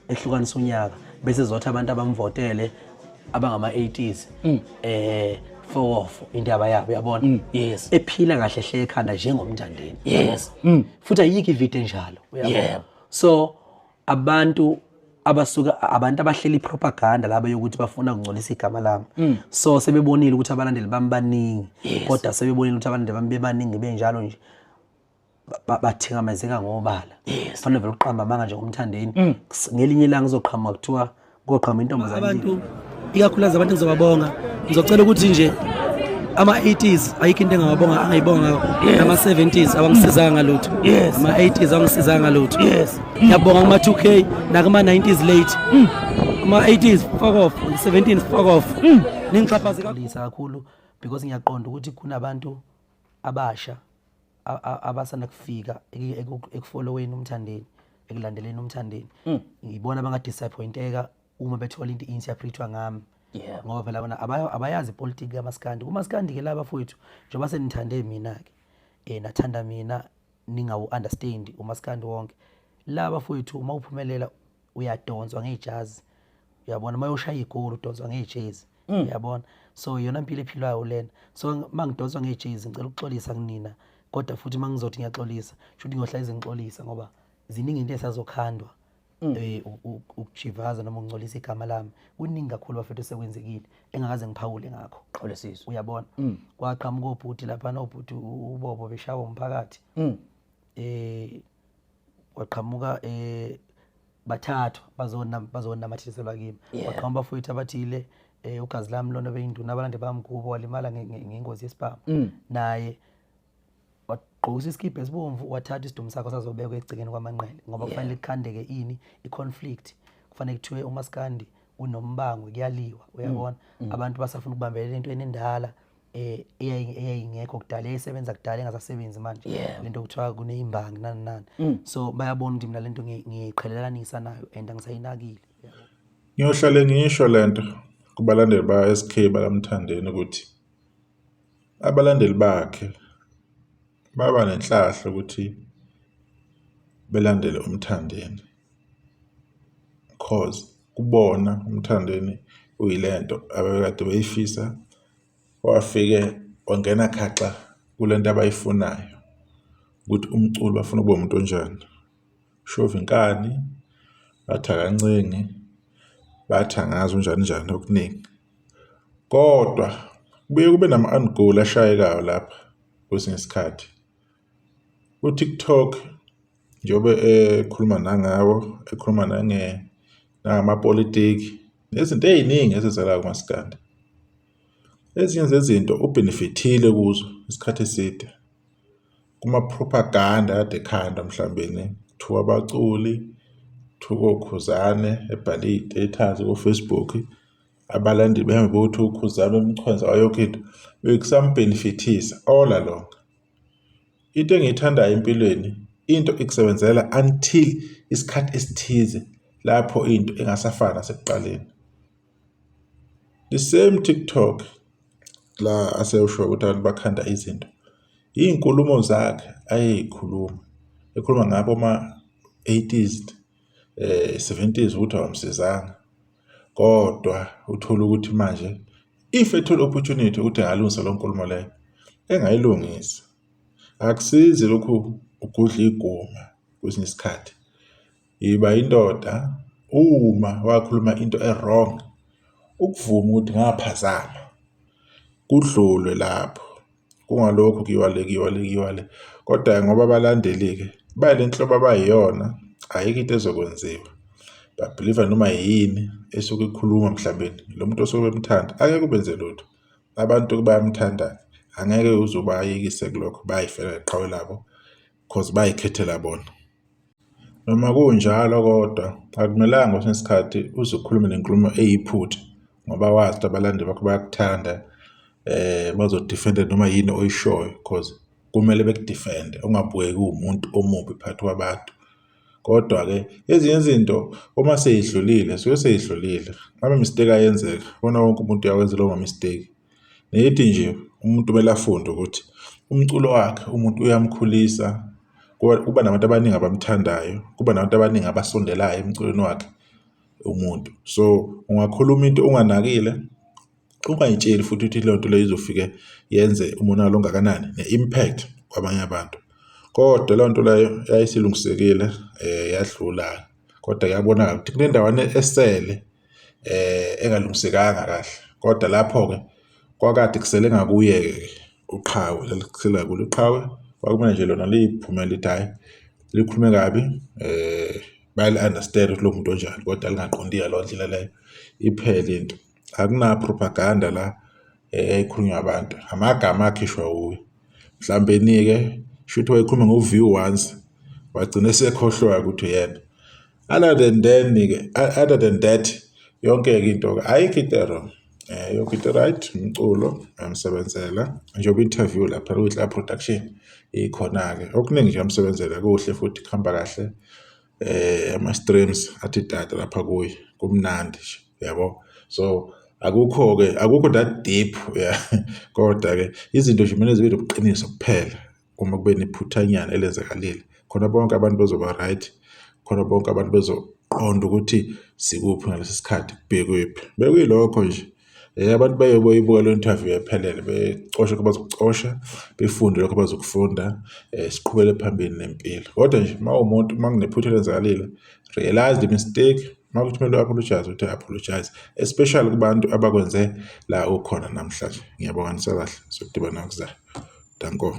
ehlukanisa unyaka bese zothi abantu abamvotele abangama-80s for off indaba yabo yabona Yes. ephila kahle hle ekhanda njengomntandeni Yes. futhi ayikho ivide enjalo uyabona Yebo. so abantu abahleli propaganda laba yokuthi bafuna ukungcolisa igama lami so sebebonile ukuthi abalandeli bami baningi kodwa sebebonile ukuthi abalandeli bami bebaningi benjalo nje bathingamezeka ngobala kufanele vele uqhamba manga nje ngomthandeni ngelinye ilanga uzoqhamuka kuthiwa koqhamba intombazane abantu ikakhulukazi abantu ngizobabonga ngizocela ukuthi nje ama-80s ayikho into angayibonga nama-70s abangisizanga lutho ama-80s abangisizanga lutho ngiyabonga kuma-2K nakuma-90s late ama-80s fuck off 17s fuck off ningixhaphaze kakhulu because ngiyaqonda ukuthi kunabantu abasha abasanda kufika ekufolloweni umthandeni ekulandeleni umthandeni ngibona bangadisappointeka uma bethola into interpretwa ngami ngoba phela bona abayazi ipolitiki kaMaskandi kuMaskandi ke laba fowethu njengoba senithande mina ke nathanda mina ningawu-understand uMaskandi wonke laba fowethu uma uphumelela uyadonswa ngejazi uyabona mayoshaya igoli udonswa ngejezi uyabona so yona impilo ephilwayo lena so mangidonswa ngejezi ngicela ukuxolisa kunina kodwa futhi mangizothi ngiyaxolisa shothi ngiyohlala ngixolisa ngoba ziningi into esazokhandwa ukujivaza noma ukungcolisa igama lami kuningi kakhulu bafethu sekwenzekile engakaze ngiphawule ngakho Xolisiso uyabona kwaqhamuka obhuti lapha nobhuti uBobo beshawa umphakathi kwaqhamuka bathathu bazonamathiselwa kimi kwaqhamuka bafowethu abathile ugazi lami lona beyinduna abalande bamkubo walimala ngengozi yesibhamu naye wagqosa isikibha esibomvu wathatha isidumi sakho sazobekwa egcekeni kwamanqele ngoba kufanele kukhandeke ini i-conflict kufanele kuthiwe uMaskandi unombango kuyaliwa uyabona abantu basafuna ukubambelela into enendala eyayingekho kudala eyayisebenza kudala engasasebenzi manje lento kuthiwa kuneyimbangi nani so bayabona ukuthi mina lento ngiyiqhelelanisa nayo and angisayinakile Ngiyohlale ngisho lento kubalandeli ba-SK bakamthandeni ukuthi abalandeli bakhe baba nenhlahla ukuthi belandele umthandeni cause kubona umthandeni uyilento abekade beyifisa wafike wangena khaxa kulento abayifunayo ukuthi umculo bafuna kube umuntu onjani shova inkani batha kancenge batha ngazo njani okuningi kodwa kubuye kube nama-ungoli ashayekayo lapha kwesinye isikhathi uTikTok njengoba ekhuluma nangawo ekhuluma nangamapolitiki nezinto eziningi ezenzakala kuMaskandi ezinye zezinto ubenefithile kuzo isikhathi eside kuma-propaganda kade ekhanda mhlawumbe kuthiwa abaculi kuthiwa uKhuzane ebhalide ethazi ku-Facebook abalandeli behambe bokuthi uKhuzane umchwenza wayonke into bekusambenefithisa all along. Into engiyithandayo empilweni into ikusebenzela until isikhathi esithize lapho into engasafana nasekuqaleni. The same TikTok la aseyosho ukuthi abantu bakhanda izinto izinkulumo zakhe ayeyikhuluma ekhuluma ngabo ama-80s 70s ukuthi awamsizanga kodwa uthola ukuthi manje if ethola opportunity ukuthi engalungisa lo nkulumo leyo engayilungisa akusizi lokhu ukudla iguma kwesinye isikhathi yiba indoda uma wakhuluma into wrong ukuvuma ukuthi ngaphazama kudlulwe lapho kungalokho kiwale kodwa ngoba abalandeli-ke bayalenhlobo abayiyona ayikho into ezokwenziwa babhiliva noma yini esuke ikhuluma mhlawumbe lo muntu osuke bemthanda angeke ubenze lutho abantu bayamthanda angeke uzobayikise kulokho bayifela iqhawe labo because bayikhethela bona noma kunjalo kodwa akumelanga kwesinye isikhathi uzokhuluma nenkulumo eyiphutha ngoba wazi ukuthi abalandeli bakho bayakuthanda bazodefenda noma yini oyishoyo because kumele bekudefende ungabukeki umuntu omubi phakathi kwabantu kodwa-ke ezinye izinto uma seyidlulile suke seyidlulile ama-mistake ayenzeka bona wonke umuntu uyawenza lowo ma-mistake nethi nje umuntu kumele afunde ukuthi umculo wakhe umuntu uyamkhulisa kuba nabantu abaningi abamthandayo kuba nabantu abaningi abasondelayo emculweni wakhe umuntu. So ungakhuluma into unganakile, ungayitsheli futhi ukuthi leyo nto leyo izofike yenze umonakalo ongakanani ne-impact kwabanye abantu. Kodwa leyo nto leyo yayisilungisekile yadlula, kodwa yabonakala ukuthi kunendawana esele engalungisekanga kahle. Kodwa lapho-ke kwakade kusele ngakuye-ke uqhawe, kusele ngakulo uqhawe, kwakumele nje lona liphume lithi hhayi likhulume kabi, bayali-understand ukuthi lo muntu onjani, kodwa lingaqondi ngaleyo ndlela leyo iphele into. Akuna-propaganda la ekhulunywa abantu, amagama akhishwa uwe. Mhlawumbe-ke shuthi wayekhuluma ngo-view once wagcina esekhohlwa ukuthi yena. Other than that yonke-ke into-ke ayikho into wrong, yonke into right, umculo uyamsebenzela njengoba interview lapha kwi-la production ikhona-ke okuningi nje uyamsebenzela kuhle futhi kuhamba kahle, ama-streams athi tata lapha kuye kumnandi nje, yabo. So akukho that deep, kodwa-ke izinto nje kumele zibe nobuqiniso kuphela uma kube nephuthanyana elenzakalile, khona bonke abantu bezoba right, khona bonke abantu bezoqonda ukuthi sikuphi ngalesi sikhathi kubhekwephi. Bekuyilokho nje abantu beyoyibuka le interview ephelele, becoshe abazokucosha, befunde lokho abazokufunda, siqhubele phambili nempilo. Kodwa nje umuntu kunephutha elenzakalile, realize the mistake, makuthi kumele apologize uthi apologize, especially kubantu abakwenze la ukhona namhlanje. Ngiyabonga nisakahle, sokudibana kuzayo. Danko.